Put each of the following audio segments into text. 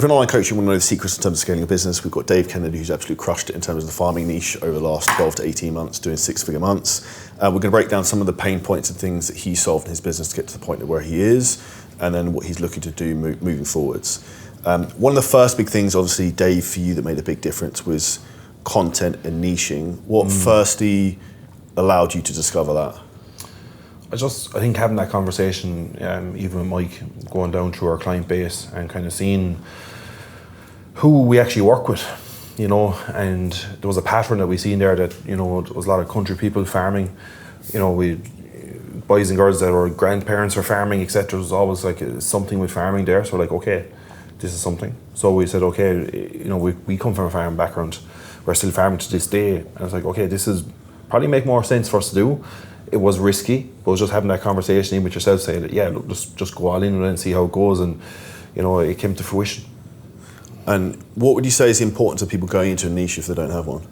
For an online coach, you want to know the secrets in terms of scaling a business. We've got Dave Kennedy, who's absolutely crushed it in terms of the farming niche over the last 12 to 18 months, doing 6-figure months. We're going to break down some of the pain points and things that he solved in his business to get to the point of where he is, and then what he's looking to do moving forwards. One of the first big things, obviously, Dave, for you that made a big difference was content and niching. What firstly allowed you to discover that? I think having that conversation, even with Mike, going down through our client base and kind of seeing who we actually work with, and there was a pattern that we seen there that, there was a lot of country people farming, we boys and girls that were grandparents were farming, etc. There was always like something with farming there. So like, okay, this is something. So we said, okay, we come from a farming background. We're still farming to this day. And I was like, okay, this is probably make more sense for us to do. It was risky, but it was just having that conversation even with yourself, saying that, yeah, look, just go all in with it and see how it goes. And, it came to fruition. And what would you say is the importance of people going into a niche if they don't have one?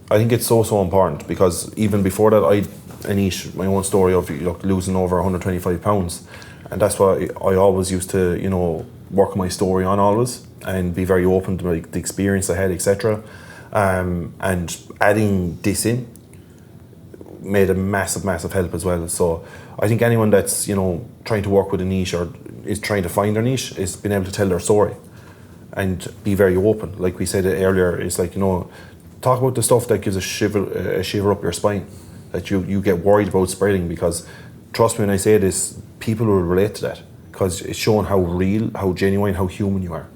I think it's so important, because even before that, a niche, my own story of losing over 125 pounds. And that's why I always used to, work my story on always and be very open to the experience I had, etc. And adding this in made a massive help as well. So I think anyone that's, trying to work with a niche or is trying to find their niche is being able to tell their story and be very open. Like we said earlier, it's like, talk about the stuff that gives a shiver up your spine, that you get worried about spreading, because trust me when I say this, people will relate to that, because it's showing how real, how genuine, how human you are.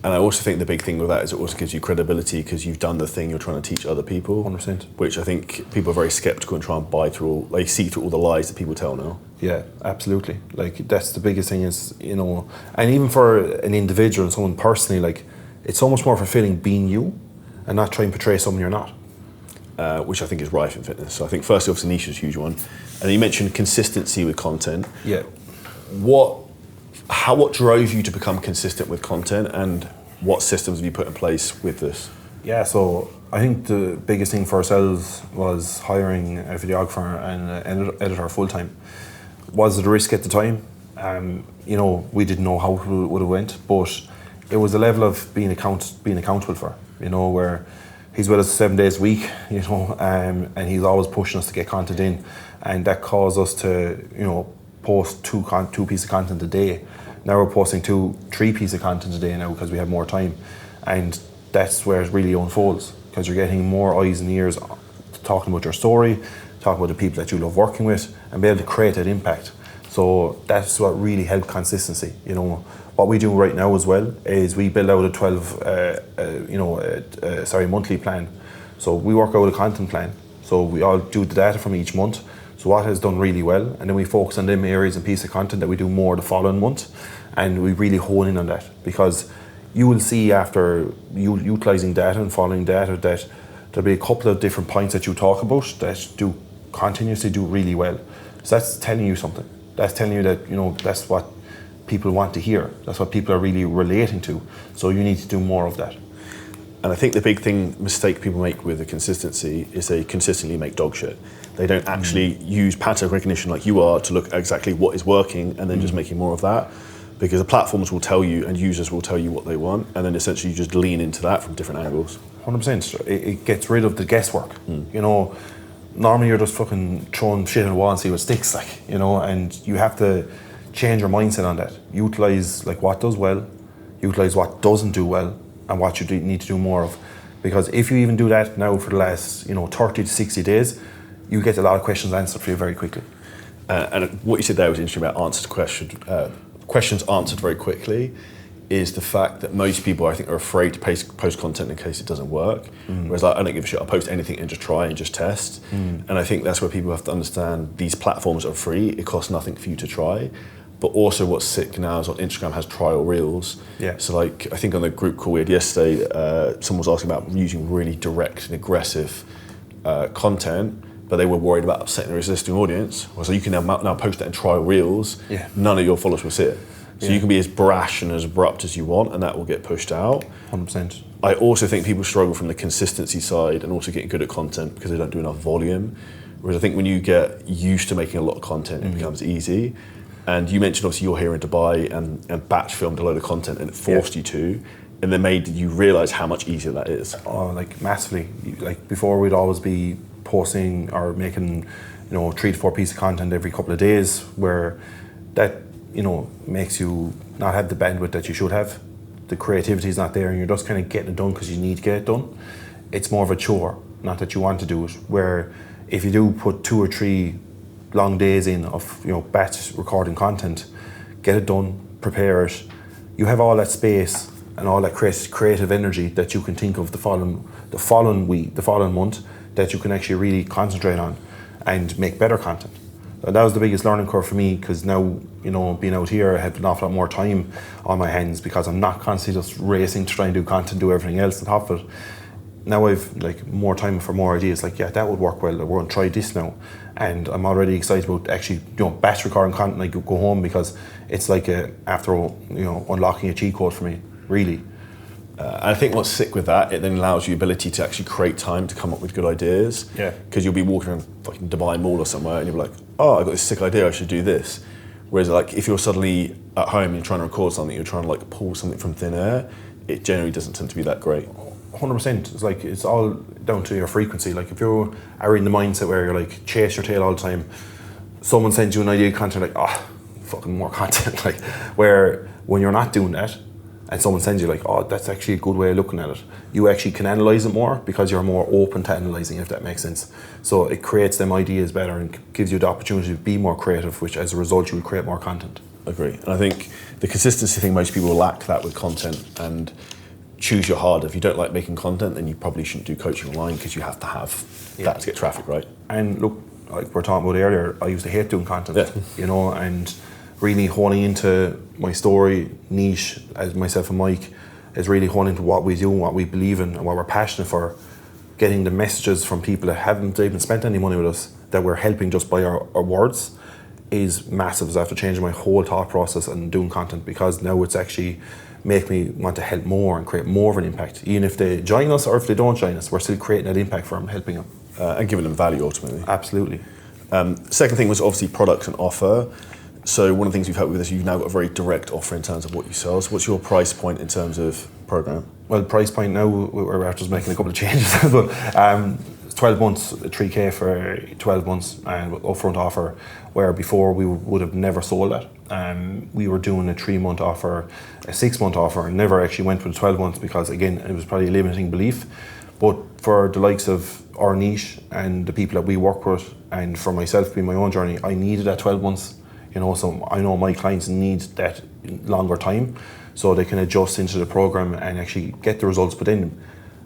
And I also think the big thing with that is it also gives you credibility, because you've done the thing you're trying to teach other people. 100%. Which I think people are very skeptical and try and see through all the lies that people tell now. Yeah, absolutely. Like, that's the biggest thing is, and even for an individual and someone personally, like, it's so much more fulfilling being you and not trying to portray someone you're not. Which I think is rife in fitness. So I think firstly, obviously, niche is a huge one. And then you mentioned consistency with content. Yeah. What drove you to become consistent with content, and what systems have you put in place with this? Yeah, so I think the biggest thing for ourselves was hiring a videographer and an editor full-time. Was it a risk at the time? We didn't know how it would have went, but it was a level of being accountable for, where he's with us 7 days a week, and he's always pushing us to get content in, and that caused us to, post two pieces of content a day. Now we're posting 3 pieces of content a day now because we have more time, and that's where it really unfolds, because you're getting more eyes and ears talking about your story, talking about the people that you love working with, and be able to create that impact. So that's what really helped consistency. What we do right now as well is we build out a monthly plan. So we work out a content plan. So we all do the data from each month. So what has done really well, and then we focus on them areas and pieces of content that we do more the following month, and we really hone in on that, because you will see after you utilising data and following data that there'll be a couple of different points that you talk about that do continuously do really well. So that's telling you something. That's telling you that that's what people want to hear. That's what people are really relating to. So you need to do more of that. And I think the big mistake people make with the consistency is they consistently make dog shit. They don't actually use pattern recognition like you are to look at exactly what is working and then just making more of that. Because the platforms will tell you and users will tell you what they want, and then essentially you just lean into that from different angles. 100%. It gets rid of the guesswork. Normally you're just fucking throwing shit in the wall and see what sticks, and you have to change your mindset on that. Utilise what does well, utilise what doesn't do well, and what you need to do more of. Because if you even do that now for the last 30 to 60 days, you get a lot of questions answered for you very quickly. And what you said there was interesting about questions answered very quickly, is the fact that most people, I think, are afraid to post content in case it doesn't work. Whereas I don't give a shit, I'll post anything and just try and just test. And I think that's where people have to understand these platforms are free, it costs nothing for you to try. But also what's sick now is on Instagram has trial reels. Yeah. So I think on the group call we had yesterday, someone was asking about using really direct and aggressive content, but they were worried about upsetting their existing audience. So you can now post that in trial reels, none of your followers will see it. So you can be as brash and as abrupt as you want, and that will get pushed out. 100%. I also think people struggle from the consistency side and also getting good at content because they don't do enough volume. Whereas I think when you get used to making a lot of content, it becomes easy. And you mentioned obviously you're here in Dubai and batch filmed a load of content and it forced you to, and then made you realise how much easier that is. Oh, like massively. Like before, we'd always be posting or making, 3 to 4 pieces of content every couple of days, where that, makes you not have the bandwidth that you should have. The creativity is not there, and you're just kind of getting it done because you need to get it done. It's more of a chore, not that you want to do it. Where if you do put 2 or 3 long days in of batch recording content, get it done, prepare it, you have all that space and all that creative energy that you can think of the following week, the following month, that you can actually really concentrate on and make better content. And that was the biggest learning curve for me, because now, being out here, I had an awful lot more time on my hands because I'm not constantly just racing to try and do content, do everything else on top of it. Now I've more time for more ideas. That would work well. We're going to try this now, and I'm already excited about actually batch recording content. I go home because it's after unlocking a cheat code for me, really. I think what's sick with that, it then allows you the ability to actually create time to come up with good ideas. Yeah. Because you'll be walking around fucking Dubai Mall or somewhere and you'll be like, oh, I got this sick idea, I should do this. Whereas if you're suddenly at home and you're trying to record something, you're trying to pull something from thin air, it generally doesn't tend to be that great. 100%. It's all down to your frequency. If you're in the mindset where you're chase your tail all the time, someone sends you an idea of content, fucking more content. Where when you're not doing that, and someone sends you that's actually a good way of looking at it, you actually can analyse it more because you're more open to analysing, if that makes sense. So it creates them ideas better and gives you the opportunity to be more creative, which as a result you will create more content. Agree. And I think the consistency thing, most people lack that with content, and choose your hard. If you don't like making content, then you probably shouldn't do coaching online, because you have to have that to get traffic, right? And look, like we were talking about earlier, I used to hate doing content, and really honing into my story niche, as myself and Mike, is really honing into what we do and what we believe in and what we're passionate for, getting the messages from people that haven't even spent any money with us, that we're helping just by our words, is massive. So after changing my whole thought process and doing content, because now it's actually make me want to help more and create more of an impact. Even if they join us or if they don't join us, we're still creating that impact for them, helping them. And giving them value ultimately. Absolutely. Second thing was obviously products and offer. So one of the things we've helped with is you've now got a very direct offer in terms of what you sell. So what's your price point in terms of program? Well, price point now, we're just making a couple of changes, but it's 12 months, 3K for 12 months, and upfront offer, where before we would have never sold that. We were doing a 3-month offer, a 6-month offer, and never actually went for the 12 months because, again, it was probably a limiting belief. But for the likes of our niche and the people that we work with, and for myself being my own journey, I needed that 12 months. So I know my clients need that longer time, so they can adjust into the program and actually get the results, but then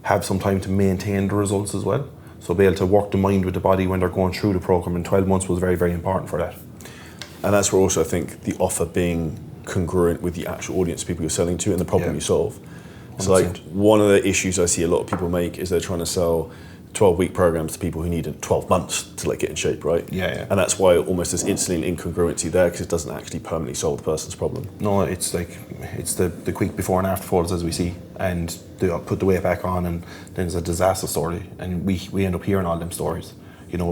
have some time to maintain the results as well. So be able to work the mind with the body when they're going through the program, and 12 months was very, very important for that. And that's where also I think the offer being congruent with the actual audience, people you're selling to, and the problem you solve. 100%. So one of the issues I see a lot of people make is they're trying to sell 12-week programs to people who need 12 months to get in shape, right? Yeah. And that's why almost there's instantly an incongruency there, because it doesn't actually permanently solve the person's problem. No, it's the quick before and after photos as we see, and they put the weight back on, and then it's a disaster story, and we end up hearing all them stories,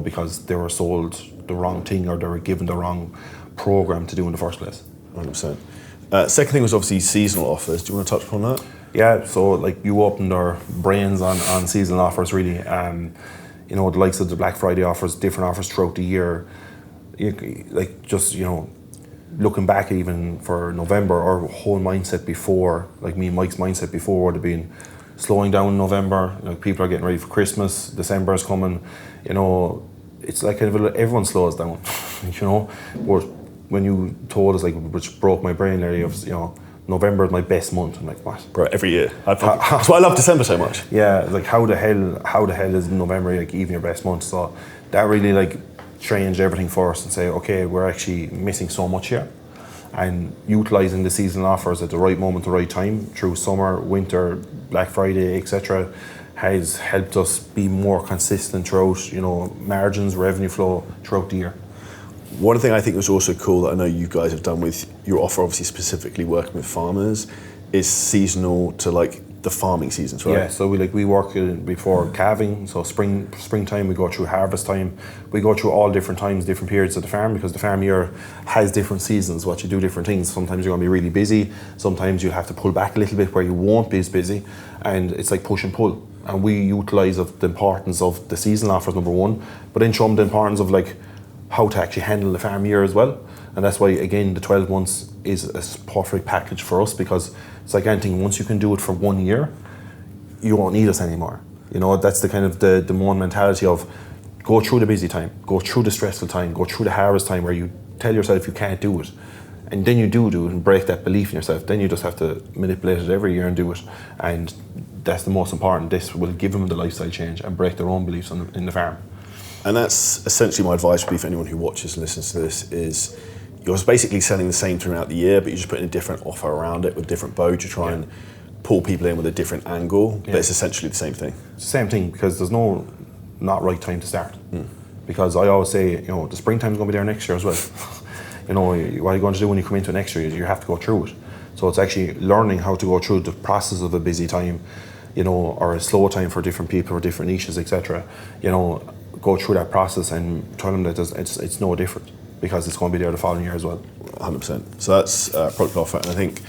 because they were sold the wrong thing or they were given the wrong program to do in the first place. 100%. Second thing was obviously seasonal offers. Do you want to touch upon that? Yeah, so you opened our brains on seasonal offers, really. The likes of the Black Friday offers, different offers throughout the year. Looking back even for November, our whole mindset before, me and Mike's mindset before would have been slowing down in November. People are getting ready for Christmas, December is coming. It's everyone slows down, But when you told us, which broke my brain there, November is my best month. I'm like, what? Bro, every year. That's why I love December so much. Yeah, how the hell is November even your best month? So that really changed everything for us, and say, okay, we're actually missing so much here. And utilising the seasonal offers at the right moment, the right time, through summer, winter, Black Friday, etc., has helped us be more consistent throughout, margins, revenue flow throughout the year. One thing I think was also cool that I know you guys have done with your offer, obviously specifically working with farmers, is seasonal to the farming seasons, right? Yeah, so we work before calving, so springtime, we go through harvest time, we go through all different times, different periods of the farm, because the farm year has different seasons, what you do different things. Sometimes you're going to be really busy, sometimes you have to pull back a little bit where you won't be as busy, and it's like push and pull. And we utilise of the importance of the seasonal offers, number one, but then show them the importance of like how to actually handle the farm year as well. And that's why, again, the 12 months is a perfect package for us, because it's like anything, once you can do it for 1 year, you won't need us anymore. You know, that's the kind of the one mentality of go through the busy time, go through the stressful time, go through the harvest time where you tell yourself you can't do it. And then you do it and break that belief in yourself. Then you just have to manipulate it every year and do it. And that's the most important. This will give them the lifestyle change and break their own beliefs in the farm. And that's essentially my advice would be for anyone who watches and listens to this is you're basically selling the same throughout the year, but you're just putting a different offer around it with different bow to try and pull people in with a different angle, but it's essentially the same thing. It's the same thing, because there's no not right time to start. Because I always say, you know, the springtime's going to be there next year as well. You know, what are you going to do when you come into next year is you have to go through it. So it's actually learning how to go through the process of a busy time, you know, or a slow time for different people or different niches, etc. You know, go through that process and tell them that it's no different, because it's going to be there the following year as well. 100%. So that's product offer. And I think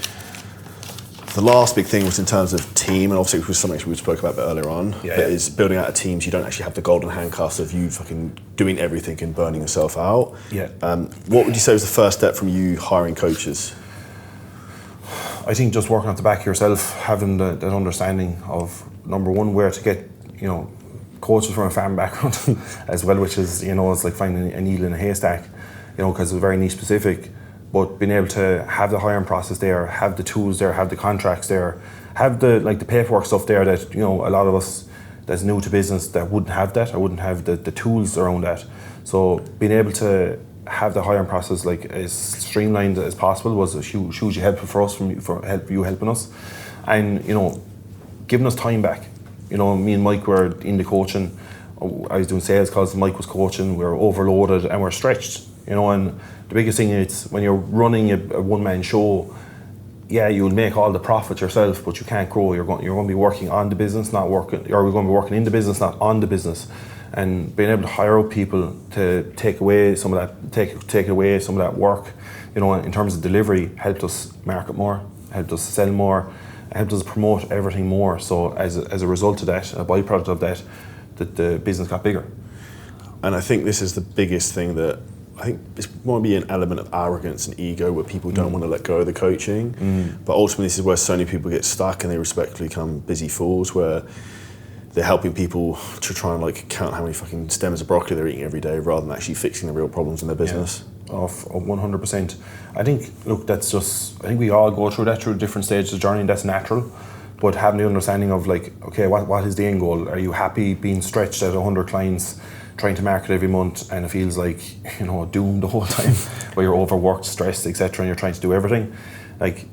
the last big thing was in terms of team, and obviously it was something we spoke about a bit earlier on, is building out a team so you don't actually have the golden handcuffs of you fucking doing everything and burning yourself out. What would you say was the first step from you hiring coaches? I think just working at the back of yourself, having that understanding of, number one, where to get, you know, coaches from a farm background as well, which is, you know, it's like finding a needle in a haystack, you know, because it's very niche specific. But being able to have the hiring process there, have the tools there, have the contracts there, have the paperwork stuff there that, you know, a lot of us that's new to business that wouldn't have that, or wouldn't have the tools around that. So being able to have the hiring process like as streamlined as possible was a hugely helpful for us, for helping us, and, you know, giving us time back. You know, me and Mike were in the coaching. I was doing sales calls, Mike was coaching. We were overloaded and we're stretched. You know, and the biggest thing is when you're running a one-man show, yeah, you'll make all the profit yourself, but you can't grow. You're going to be working on the business, not working, or we're going to be working in the business, not on the business. And being able to hire out people to take away some of that, take away some of that work, you know, in terms of delivery, helped us market more, helped us sell more, helped us promote everything more. So as a result of that, a byproduct of that, the business got bigger. And I think this is the biggest thing that I think it's might be an element of arrogance and ego where people don't want to let go of the coaching. But ultimately, this is where so many people get stuck and they respectfully become busy fools, where they're helping people to try and like count how many fucking stems of broccoli they're eating every day rather than actually fixing the real problems in their business. Of 100%. I think, look, I think we all go through that through different stages of the journey, and that's natural. But having the understanding of like, okay, what is the end goal? Are you happy being stretched at 100 clients, trying to market every month, and it feels like, you know, doomed the whole time, where you're overworked, stressed, etc., and you're trying to do everything? Like,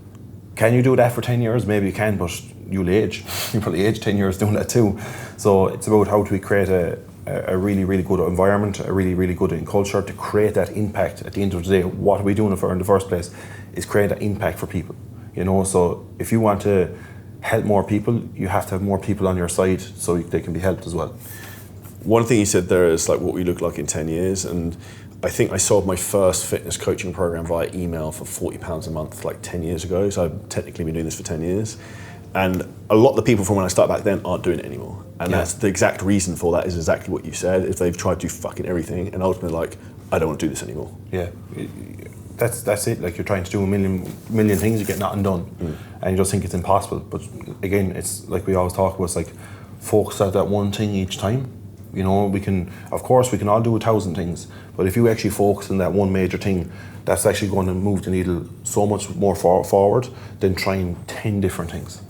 can you do that for 10 years? Maybe you can, but you'll age. You'll probably age 10 years doing that too. So it's about how do we create a really, really good environment, a really, really good culture to create that impact. At the end of the day, what are we doing for in the first place is create that impact for people. You know, so if you want to help more people, you have to have more people on your side so they can be helped as well. One thing you said there is like what we look like in 10 years, and I think I sold my first fitness coaching program via email for £40 a month like 10 years ago, so I've technically been doing this for 10 years. And a lot of the people from when I started back then aren't doing it anymore. And that's the exact reason for that is exactly what you said, is they've tried to do fucking everything and ultimately like, I don't want to do this anymore. Yeah, that's it. Like, you're trying to do a million things, you get nothing done. And you just think it's impossible. But again, it's like we always talk about, it's like focus at that one thing each time. You know, we can all do 1,000 things, but if you actually focus on that one major thing, that's actually going to move the needle so much more forward than trying 10 different things.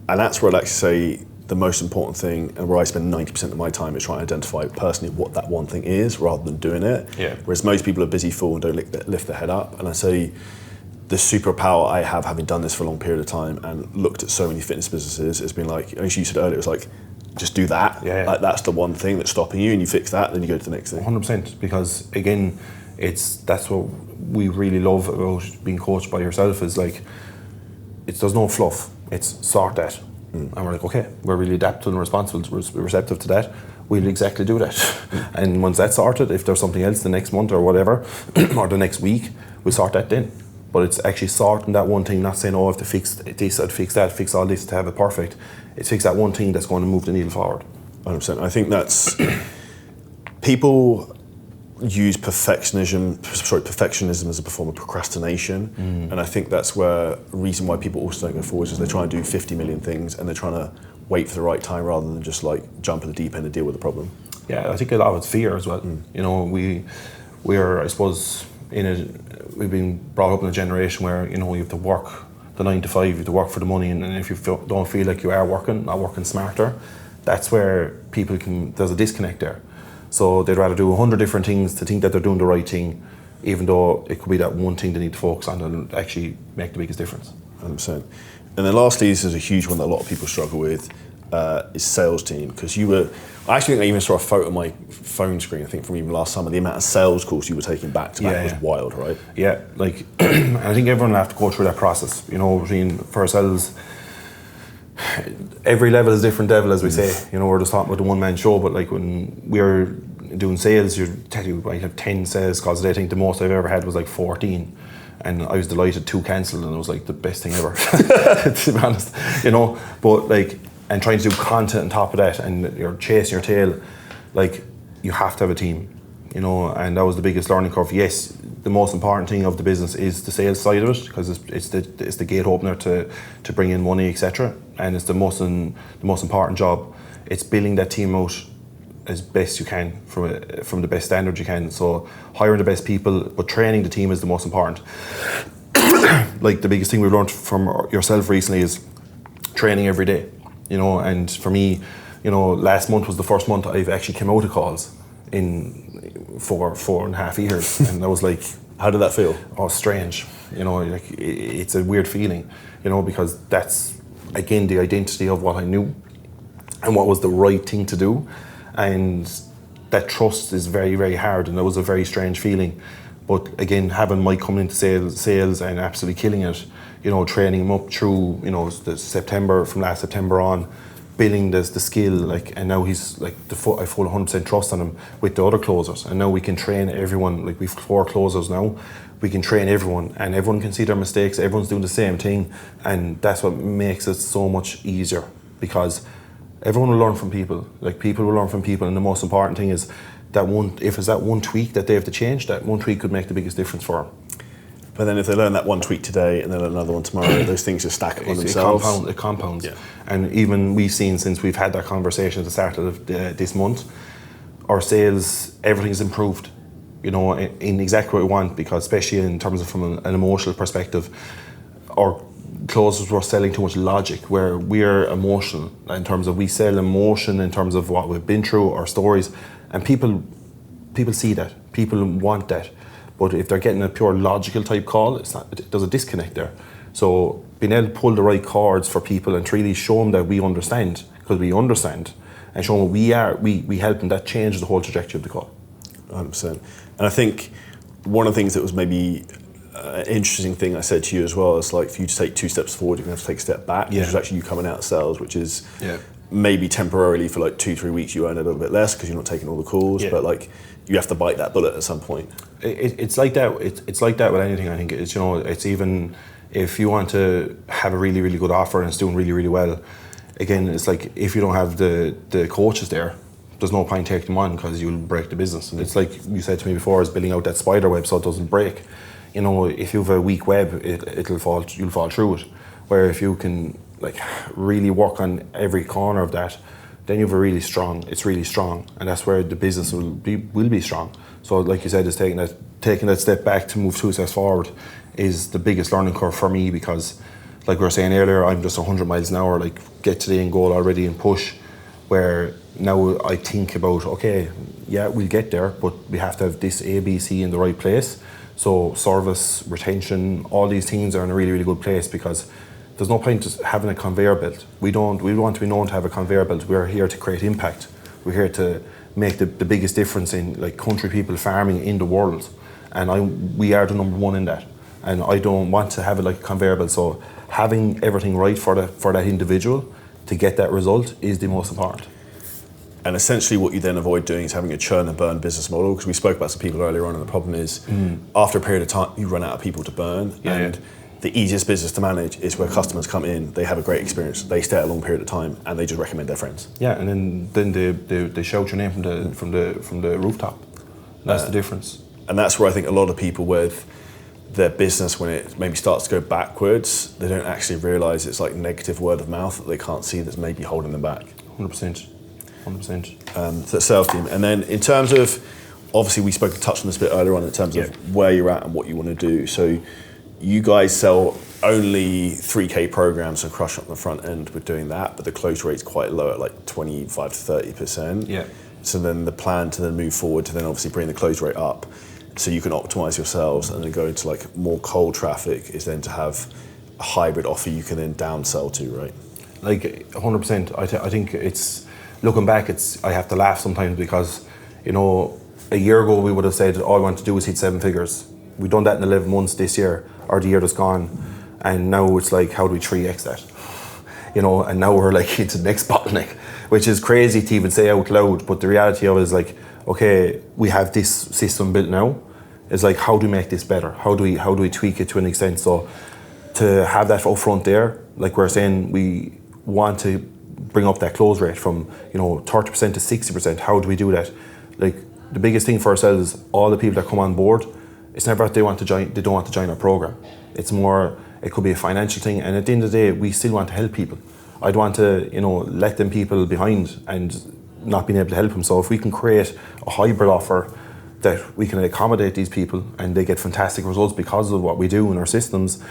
And that's where I'd like to say the most important thing, and where I spend 90% of my time, is trying to identify personally what that one thing is rather than doing it. Whereas most people are busy fool and don't lift their head up. And I say the superpower I have, having done this for a long period of time and looked at so many fitness businesses, has been like, as you said earlier, it was like, just do that. Like, that's the one thing that's stopping you, and you fix that, then you go to the next thing. 100%, because again, that's what we really love about being coached by yourself, is like, there's no fluff. It's sort that. And we're like, okay, we're really adaptable and responsible, we're receptive to that. We'll exactly do that. And once that's sorted, if there's something else the next month or whatever, or the next week, we'll sort that then. But it's actually sorting that one thing, not saying, oh, I have to fix this, I have to fix that, fix all this to have it perfect. It's fix that one thing that's going to move the needle forward. 100%. I think that's people use perfectionism as a form of procrastination, and I think that's where the reason why people also don't go forward is they try and do 50 million things and they're trying to wait for the right time rather than just like jump in the deep end and deal with the problem. Yeah, I think a lot of it's fear as well. You know, we're I suppose we've been brought up in a generation where, you know, you have to work the 9 to 5, you have to work for the money, and if you don't feel like you are not working smarter, that's where there's a disconnect there. So they'd rather do 100 different things to think that they're doing the right thing, even though it could be that one thing they need to focus on and actually make the biggest difference. 100%. And then lastly, this is a huge one that a lot of people struggle with, is sales team. Because I actually think I even saw a photo on my phone screen, I think from even last summer, the amount of sales calls you were taking back to back was wild, right? Yeah, like, I think everyone will have to go through that process, you know, for ourselves. Every level is different devil, as we say. You know, we're just talking about the one-man show, but like when we're doing sales, you might have 10 sales calls a day. I think the most I've ever had was like 14. And I was delighted 2 cancelled, and it was like the best thing ever, to be honest, you know. But like, and trying to do content on top of that, and you're chasing your tail, like, you have to have a team, you know. And that was the biggest learning curve. Yes, the most important thing of the business is the sales side of it, because it's the gate opener to bring in money, etc. And it's the most important job. It's building that team out as best you can from the best standard you can. So hiring the best people, but training the team is the most important. Like, the biggest thing we've learned from yourself recently is training every day, you know. And for me, you know, last month was the first month I've actually come out of calls in 4.5 years, and I was like, how did that feel? Oh, strange, you know. Like, it's a weird feeling, you know, because that's again the identity of what I knew and what was the right thing to do. And that trust is very, very hard, and that was a very strange feeling. But again, having Mike coming into sales and absolutely killing it, you know, training him up through, you know, from last September on, building the skill, like, and now he's like I full 100% trust on him with the other closers, and now we can train everyone. Like, we've 4 closers now, we can train everyone, and everyone can see their mistakes. Everyone's doing the same thing, and that's what makes it so much easier, because everyone will learn from people. Like, people will learn from people, and the most important thing is that if it's that one tweak that they have to change, that one tweak could make the biggest difference for them. But then if they learn that one tweak today and then another one tomorrow, those things just stack up on themselves. It compounds. Yeah. And even we've seen, since we've had that conversation at the start of this month, our sales, everything's improved, you know, in exactly what we want, because especially in terms of from an emotional perspective, our closers were selling too much logic, where we're emotional in terms of we sell emotion in terms of what we've been through, our stories, and people see that, people want that. But if they're getting a pure logical type call, there's a disconnect there. So being able to pull the right chords for people and to really show them that we understand, because we understand, and show them we help them, that changes the whole trajectory of the call. 100%. And I think one of the things that was maybe an interesting thing I said to you as well is, like, for you to take 2 steps forward, you're going to have to take a step back, which is actually you coming out of sales, which is maybe temporarily for like 2-3 weeks you earn a little bit less because you're not taking all the calls, but like you have to bite that bullet at some point. It's like that. It's like that with anything. I think it's, you know, it's even if you want to have a really, really good offer and it's doing really, really well. Again, it's like if you don't have the coaches there, there's no point taking them on because you'll break the business. And it's like you said to me before, is building out that spider web so it doesn't break. You know, if you have a weak web, you'll fall through it. Where if you can like really work on every corner of that, then you have it's really strong, and that's where the business will be strong. So like you said, is taking that step back to move 2 steps forward is the biggest learning curve for me, because like we were saying earlier, I'm just 100 miles an hour, like get to the end goal already and push, where now I think about, okay, yeah, we'll get there, but we have to have this A, B, C in the right place. So service, retention, all these things are in a really, really good place, because there's no point just having a conveyor belt. We want to be known to have a conveyor belt. We're here to create impact. We're here to make the biggest difference in like country people farming in the world. And we are the number 1 in that. And I don't want to have it like a conveyor belt. So having everything right for that individual to get that result is the most important. And essentially what you then avoid doing is having a churn and burn business model, because we spoke about some people earlier on, and the problem is after a period of time you run out of people to burn. The easiest business to manage is where customers come in, they have a great experience, they stay a long period of time, and they just recommend their friends. Yeah, and then they shout your name from the rooftop. That's the difference. And that's where I think a lot of people with their business, when it maybe starts to go backwards, they don't actually realise it's like negative word of mouth that they can't see that's maybe holding them back. 100%. So sales team. And then in terms of, obviously we touched on this a bit earlier on in terms of where you're at and what you want to do. So you guys sell only 3K programs and crush up the front end with doing that, but the close rate's quite low at like 25 to 30%. Yeah. So then the plan to then move forward to then obviously bring the close rate up so you can optimize yourselves and then go into like more cold traffic is then to have a hybrid offer you can then downsell to, right? Like 100%. I think it's, looking back, I have to laugh sometimes because, you know, a year ago we would have said all I want to do is hit 7 figures. We've done that in 11 months this year, or the year that's gone, and now it's like, how do we 3x that? You know, and now we're like into the next bottleneck, which is crazy to even say out loud, but the reality of it is like, okay, we have this system built now. It's like, how do we make this better? How do we tweak it to an extent? So to have that upfront there, like we're saying, we want to bring up that close rate from, you know, 30% to 60%. How do we do that? Like the biggest thing for ourselves is all the people that come on board, it's never that they don't want to join our program. It's more, it could be a financial thing, and at the end of the day, we still want to help people. I'd want to, you know, let them people behind and not being able to help them. So if we can create a hybrid offer that we can accommodate these people and they get fantastic results because of what we do in our systems,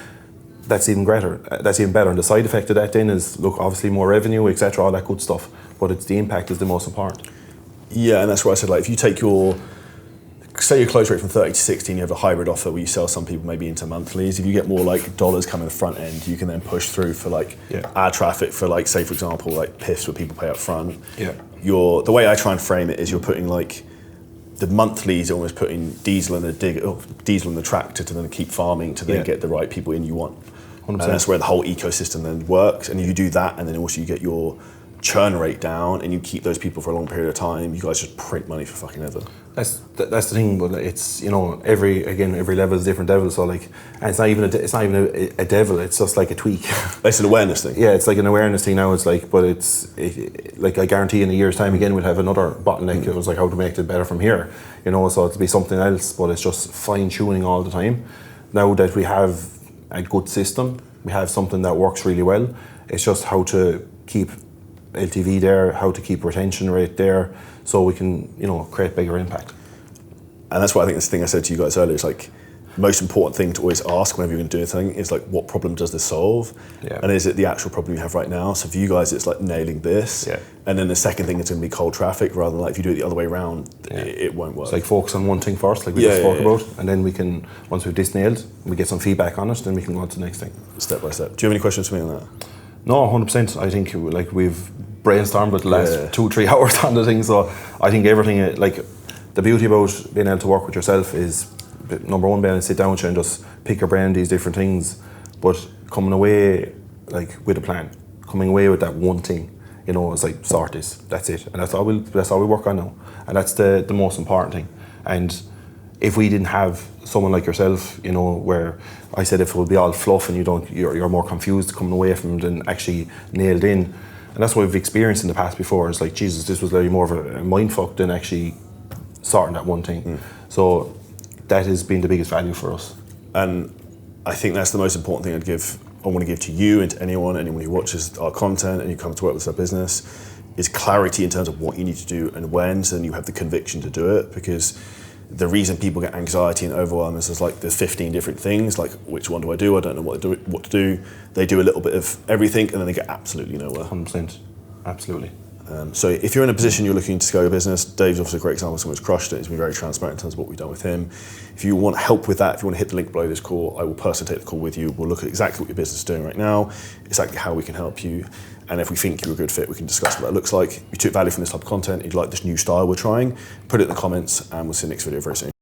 that's even greater. That's even better. And the side effect of that then is, look, obviously more revenue, etc., all that good stuff. But it's the impact is the most important. Yeah, and that's why I said, like, if you take say your close rate from 30 to 60 and you have a hybrid offer where you sell some people maybe into monthlies, if you get more like dollars coming the front end, you can then push through for like ad traffic for like, say for example, like PIFs where people pay up front. Yeah. The way I try and frame it is you're putting like the monthlies, almost putting diesel in the tractor to then keep farming to then get the right people in you want. 100%. And that's where the whole ecosystem then works. And if you do that, and then also you get your churn rate down, and you keep those people for a long period of time, you guys just print money for fucking ever. That's the thing, but it's, you know, every level is different devil. So like, and it's not even a devil. It's just like a tweak. It's an awareness thing. Yeah, it's like an awareness thing now. It's like, but like I guarantee in a year's time again we'll have another bottleneck. It was like how to make it better from here. You know, so it'll be something else. But it's just fine tuning all the time. Now that we have a good system, we have something that works really well. It's just how to keep LTV there, how to keep retention rate there, so we can, you know, create bigger impact. And that's why I think this thing I said to you guys earlier is like, most important thing to always ask whenever you're going to do anything is like, what problem does this solve? Yeah. And is it the actual problem you have right now? So for you guys, it's like nailing this. Yeah. And then the second thing is going to be cold traffic, rather than like if you do it the other way around, it won't work. It's like focus on one thing first, like we just spoke about, and then we can, once we've this nailed, we get some feedback on it, then we can go on to the next thing. Step by step. Do you have any questions for me on that? No, 100%. I think like we've brainstormed with the last 2-3 hours on the thing, so I think everything, like the beauty about being able to work with yourself is, number one, being able to sit down with you and just pick your brain these different things, but coming away like with a plan, coming away with that one thing, you know, it's like sort this, that's it, and that's all we work on now, and that's the most important thing. And if we didn't have someone like yourself, you know, where I said if it would be all fluff and you're more confused coming away from it than actually nailed in, and that's what we've experienced in the past before. It's like, Jesus, this was like more of a mind fuck than actually sorting that one thing. So that has been the biggest value for us. And I think that's the most important thing I want to give to you and to anyone who watches our content and you come to work with our business, is clarity in terms of what you need to do and when, so then you have the conviction to do it. Because the reason people get anxiety and overwhelm is like there's 15 different things, like which one do? I don't know what to do. They do a little bit of everything and then they get absolutely nowhere. 100%, absolutely. So if you're in a position you're looking to scale your business, Dave's obviously a great example of someone who's crushed it. He's been very transparent in terms of what we've done with him. If you want help with that, if you want to hit the link below this call, I will personally take the call with you. We'll look at exactly what your business is doing right now, exactly how we can help you. And if we think you're a good fit, we can discuss what that looks like. If you took value from this type of content, if you like this new style we're trying, put it in the comments and we'll see you next video very soon.